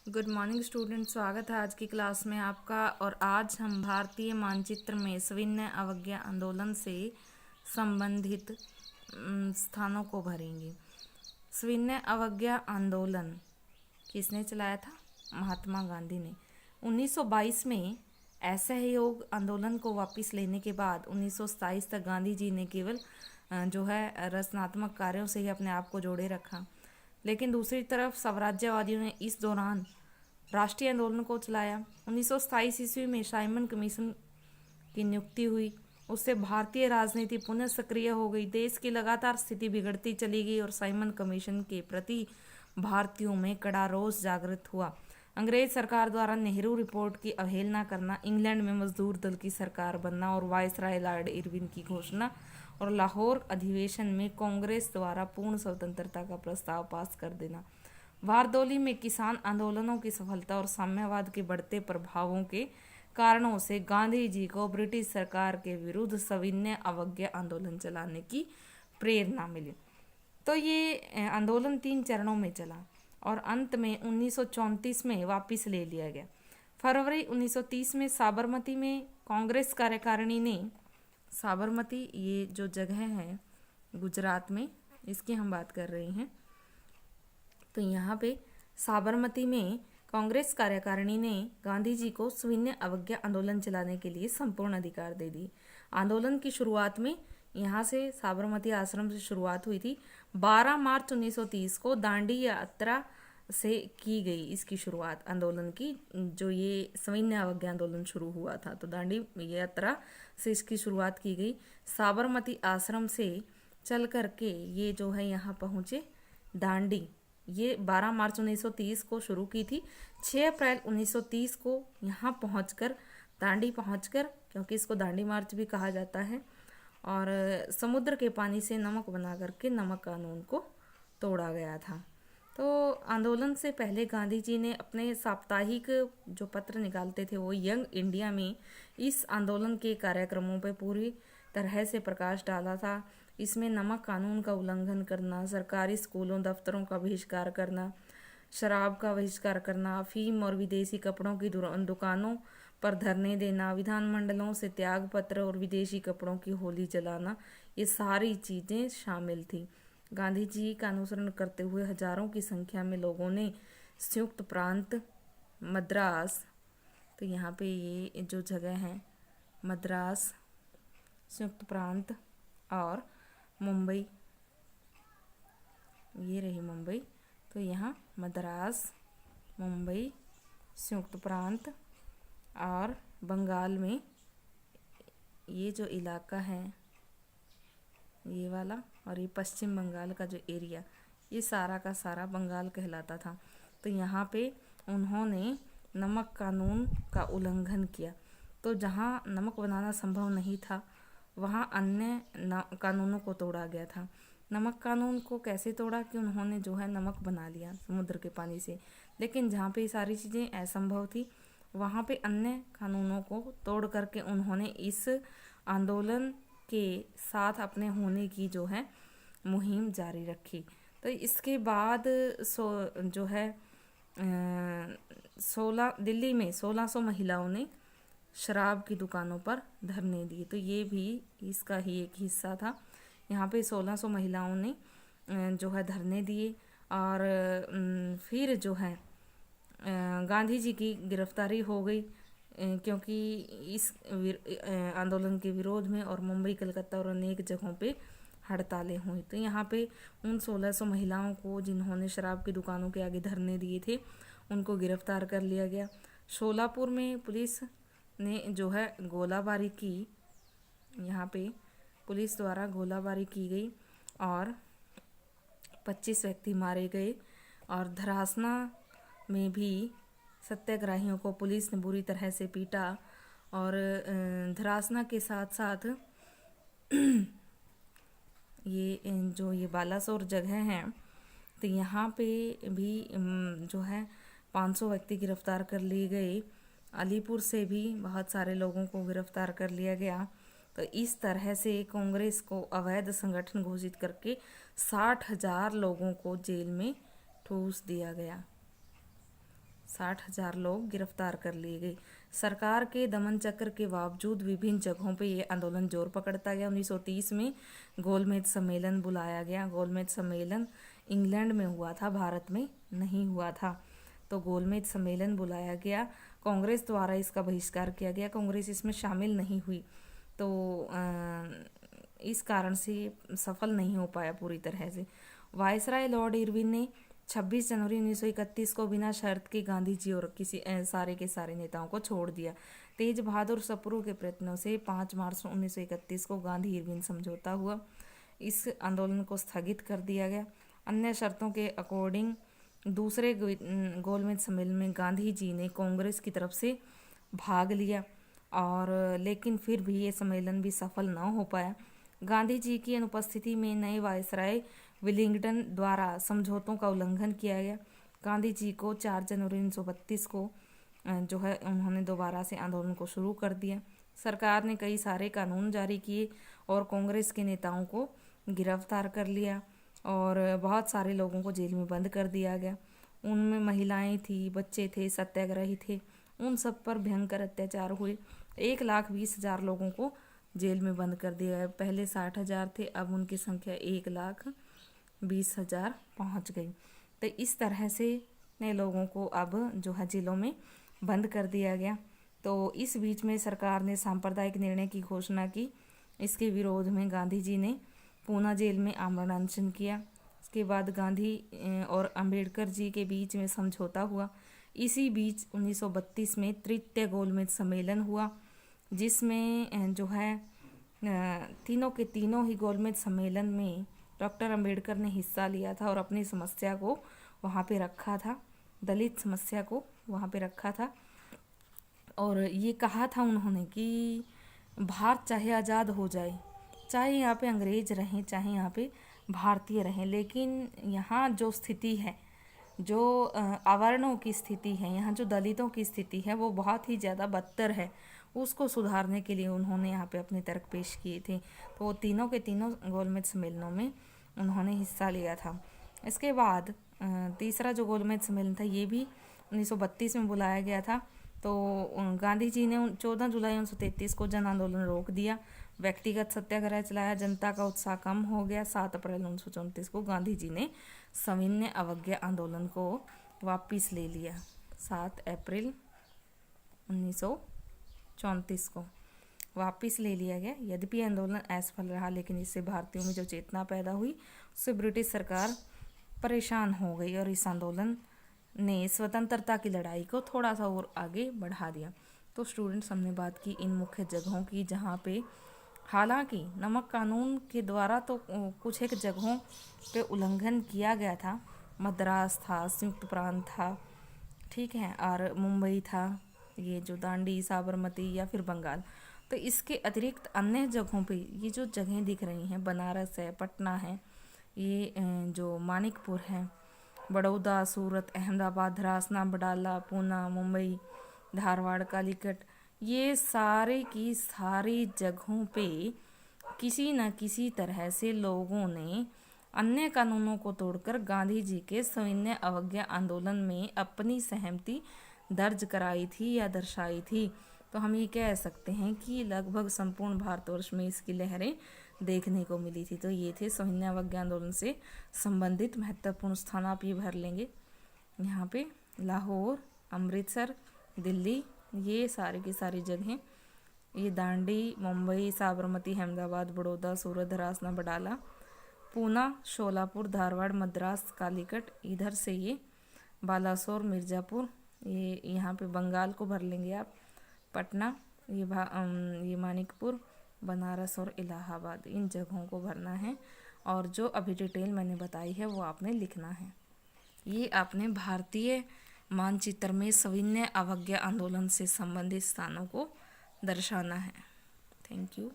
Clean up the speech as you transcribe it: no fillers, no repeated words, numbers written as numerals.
Good morning student, स्वागत है आज की क्लास में आपका। और आज हम भारतीय मानचित्र में सविनय अवज्ञा आंदोलन से संबंधित स्थानों को भरेंगे। सविनय अवज्ञा आंदोलन किसने चलाया था? महात्मा गांधी ने। 1922 में असहयोग आंदोलन को वापस लेने के बाद 1927 तक गांधी जी ने केवल रचनात्मक कार्यों से ही अपने आप को जोड़े रखा। लेकिन दूसरी तरफ स्वराज्यवादियों ने इस दौरान राष्ट्रीय आंदोलन को चलाया। 1927 ईस्वी में साइमन कमीशन की नियुक्ति हुई। उससे भारतीय राजनीति पुनः सक्रिय हो गई। देश की लगातार स्थिति बिगड़ती चली गई और साइमन कमीशन के प्रति भारतीयों में कड़ा रोष जागृत हुआ। अंग्रेज सरकार द्वारा नेहरू रिपोर्ट की अवहेलना करना, इंग्लैंड में मजदूर दल की सरकार बनना और वायसराय लॉर्ड इरविन की घोषणा और लाहौर अधिवेशन में कांग्रेस द्वारा पूर्ण स्वतंत्रता का प्रस्ताव पास कर देना, बारदोली में किसान आंदोलनों की सफलता और साम्यवाद के बढ़ते प्रभावों के कारणों से गांधी जी को ब्रिटिश सरकार के विरुद्ध सविनय अवज्ञा आंदोलन चलाने की प्रेरणा मिली। तो ये आंदोलन 3 चरणों में चला और अंत में 1934 में वापस ले लिया गया। फरवरी 1930 में साबरमती में कांग्रेस कार्यकारिणी ने, साबरमती ये जो जगह है गुजरात में, इसकी हम बात कर रहे हैं। तो यहाँ पे साबरमती में कांग्रेस कार्यकारिणी ने गांधी जी को सविनय अवज्ञा आंदोलन चलाने के लिए संपूर्ण अधिकार दे दिए। आंदोलन की शुरुआत में यहाँ से साबरमती आश्रम से शुरुआत हुई थी। 12 मार्च 1930 को दांडी यात्रा से की गई इसकी शुरुआत आंदोलन की। जो ये सविनय अवज्ञा आंदोलन शुरू हुआ था तो दांडी यात्रा से इसकी शुरुआत की गई। साबरमती आश्रम से चल करके ये जो है यहाँ पहुँचे दांडी। ये 12 मार्च 1930 को शुरू की थी। 6 अप्रैल 1930 को यहाँ पहुँचकर, दांडी पहुँचकर, क्योंकि इसको दांडी मार्च भी कहा जाता है, और समुद्र के पानी से नमक बना करके नमक कानून को तोड़ा गया था। तो आंदोलन से पहले गांधी जी ने अपने साप्ताहिक जो पत्र निकालते थे वो यंग इंडिया में इस आंदोलन के कार्यक्रमों पर पूरी तरह से प्रकाश डाला था। इसमें नमक कानून का उल्लंघन करना, सरकारी स्कूलों दफ्तरों का बहिष्कार करना, शराब का बहिष्कार करना, अफीम और विदेशी कपड़ों की दुकानों पर धरने देना, विधानमंडलों से त्याग पत्र और विदेशी कपड़ों की होली जलाना, ये सारी चीज़ें शामिल थी। गांधी जी का अनुसरण करते हुए हजारों की संख्या में लोगों ने संयुक्त प्रांत मद्रास, तो यहाँ पे ये जो जगह है मद्रास, संयुक्त प्रांत और मुंबई, ये रही मुंबई, तो यहाँ मद्रास, मुंबई, संयुक्त प्रांत और बंगाल में ये जो इलाका है ये वाला, और ये पश्चिम बंगाल का जो एरिया, ये सारा का सारा बंगाल कहलाता था। तो यहाँ पे उन्होंने नमक कानून का उल्लंघन किया। तो जहाँ नमक बनाना संभव नहीं था वहाँ अन्य कानूनों को तोड़ा गया था। नमक कानून को कैसे तोड़ा कि उन्होंने जो है नमक बना लिया समुद्र के पानी से, लेकिन जहाँ पे सारी चीज़ें असंभव थी वहाँ पे अन्य कानूनों को तोड़ करके उन्होंने इस आंदोलन के साथ अपने होने की जो है मुहिम जारी रखी। तो इसके बाद जो है 16 दिल्ली में 1600 महिलाओं ने शराब की दुकानों पर धरने दिए। तो ये भी इसका ही एक हिस्सा था। यहाँ पे 1600 महिलाओं ने जो है धरने दिए और फिर जो है गांधी जी की गिरफ्तारी हो गई, क्योंकि इस आंदोलन के विरोध में, और मुंबई, कलकत्ता और अनेक जगहों पे हड़तालें हुई। तो यहाँ पे उन 1600 महिलाओं को जिन्होंने शराब की दुकानों के आगे धरने दिए थे उनको गिरफ्तार कर लिया गया। शोलापुर में पुलिस ने जो है गोलाबारी की, यहाँ पे पुलिस द्वारा गोलाबारी की गई और 25 व्यक्ति मारे गए। और धरासना में भी सत्याग्रहियों को पुलिस ने बुरी तरह से पीटा। और धरासना के साथ साथ ये बालासोर जगह है, तो यहाँ पे भी जो है 500 व्यक्ति गिरफ्तार कर लिए गए। अलीपुर से भी बहुत सारे लोगों को गिरफ्तार कर लिया गया। तो इस तरह से कांग्रेस को अवैध संगठन घोषित करके 60,000 लोगों को जेल में ठूस दिया गया। 60,000 लोग गिरफ्तार कर लिए गए। सरकार के दमन चक्र के बावजूद विभिन्न जगहों पे ये आंदोलन जोर पकड़ता गया। 1930 में गोलमेज सम्मेलन बुलाया गया। गोलमेज सम्मेलन इंग्लैंड में हुआ था, भारत में नहीं हुआ था। तो गोलमेज सम्मेलन बुलाया गया, कांग्रेस द्वारा इसका बहिष्कार किया गया। कांग्रेस इसमें शामिल नहीं हुई, तो इस कारण से सफल नहीं हो पाया पूरी तरह से। वायसराय लॉर्ड इरविन ने 26 जनवरी 1931 को बिना शर्त के गांधी जी और किसी सारे के सारे नेताओं को छोड़ दिया। तेज बहादुर सप्रू के प्रयत्नों से 5 मार्च 1931 को गांधी इरविन समझौता हुआ। इस आंदोलन को स्थगित कर दिया गया। अन्य शर्तों के अकॉर्डिंग दूसरे गोलमेज सम्मेलन में गांधी जी ने कांग्रेस की तरफ से भाग लिया, और लेकिन फिर भी ये सम्मेलन भी सफल न हो पाया। गांधी जी की अनुपस्थिति में नए वायसराय विलिंगडन द्वारा समझौतों का उल्लंघन किया गया। गांधी जी को 4 जनवरी 1932 को जो है उन्होंने दोबारा से आंदोलन को शुरू कर दिया। सरकार ने कई सारे कानून जारी किए और कांग्रेस के नेताओं को गिरफ्तार कर लिया, और बहुत सारे लोगों को जेल में बंद कर दिया गया। उनमें महिलाएं थी, बच्चे थे, सत्याग्रही थे, उन सब पर भयंकर अत्याचार हुए। 1,20,000 लोगों को जेल में बंद कर दिया गया। पहले 60,000 थे, अब उनकी संख्या 1,20,000 पहुंच गई। तो इस तरह से नए लोगों को अब जो है जेलों में बंद कर दिया गया। तो इस बीच में सरकार ने सांप्रदायिक निर्णय की घोषणा की। इसके विरोध में गांधी जी ने पूना जेल में आमरण अनशन किया। इसके बाद गांधी और अंबेडकर जी के बीच में समझौता हुआ। इसी बीच 1932 में तृतीय गोलमेज सम्मेलन हुआ, जिसमें जो है तीनों के तीनों ही गोलमेज सम्मेलन में डॉक्टर अंबेडकर ने हिस्सा लिया था और अपनी समस्या को वहाँ पे रखा था, दलित समस्या को वहाँ पे रखा था। और ये कहा था उन्होंने कि भारत चाहे आज़ाद हो जाए, चाहे यहाँ पे अंग्रेज रहें, चाहे यहाँ पे भारतीय रहें, लेकिन यहाँ जो स्थिति है, जो अवर्णों की स्थिति है, यहाँ जो दलितों की स्थिति है, वो बहुत ही ज़्यादा बदतर है। उसको सुधारने के लिए उन्होंने यहाँ पे अपने तर्क पेश किए थे। तो वो तीनों के तीनों गोलमेज सम्मेलनों में उन्होंने हिस्सा लिया था। इसके बाद तीसरा जो गोलमेज सम्मेलन था, ये भी 1932 में बुलाया गया था। तो गांधी जी ने 14 जुलाई 1933 को जन आंदोलन रोक दिया, व्यक्तिगत सत्याग्रह चलाया, जनता का उत्साह कम हो गया। 7 अप्रैल 1934 को गांधी जी ने सविनय अवज्ञा आंदोलन को वापस ले लिया। 7 अप्रैल 1934 को वापस ले लिया गया। यद्यपि आंदोलन असफल रहा, लेकिन इससे भारतीयों में जो चेतना पैदा हुई, उससे ब्रिटिश सरकार परेशान हो गई और इस आंदोलन ने स्वतंत्रता की लड़ाई को थोड़ा सा और आगे बढ़ा दिया। तो स्टूडेंट्स, हमने बात की इन मुख्य जगहों की जहाँ पे हालांकि नमक कानून के द्वारा तो कुछ एक जगहों पे उल्लंघन किया गया था। मद्रास था, संयुक्त प्रांत था, ठीक है, और मुंबई था, ये जो दांडी, साबरमती या फिर बंगाल। तो इसके अतिरिक्त अन्य जगहों पे ये जो जगहें दिख रही हैं, बनारस है, पटना है, ये जो मानिकपुर है, बड़ौदा, सूरत, अहमदाबाद, धरासना, बडाला, पूना, मुंबई, धारवाड़, कालीकट, ये सारे की सारी जगहों पे किसी न किसी तरह से लोगों ने अन्य कानूनों को तोड़कर गांधी जी के सविनय अवज्ञा आंदोलन में अपनी सहमति दर्ज कराई थी या दर्शाई थी। तो हम ये कह सकते हैं कि लगभग संपूर्ण भारतवर्ष में इसकी लहरें देखने को मिली थी। तो ये थे सविनय अवज्ञा आंदोलन से संबंधित महत्वपूर्ण स्थान। आप ये भर लेंगे यहाँ पे, लाहौर, अमृतसर, दिल्ली, ये सारी की सारी जगहें, ये दांडी, मुंबई, साबरमती, अहमदाबाद, बड़ौदा, सूरत, धरासना, बडाला, पूना, शोलापुर, धारवाड़, मद्रास, कालीकट, इधर से ये बालासोर, मिर्ज़ापुर, ये यहाँ पे बंगाल को भर लेंगे आप, पटना, ये मानिकपुर, बनारस और इलाहाबाद, इन जगहों को भरना है। और जो अभी डिटेल मैंने बताई है वो आपने लिखना है। ये आपने भारतीय मानचित्र में सविनय अवज्ञा आंदोलन से संबंधित स्थानों को दर्शाना है। Thank you.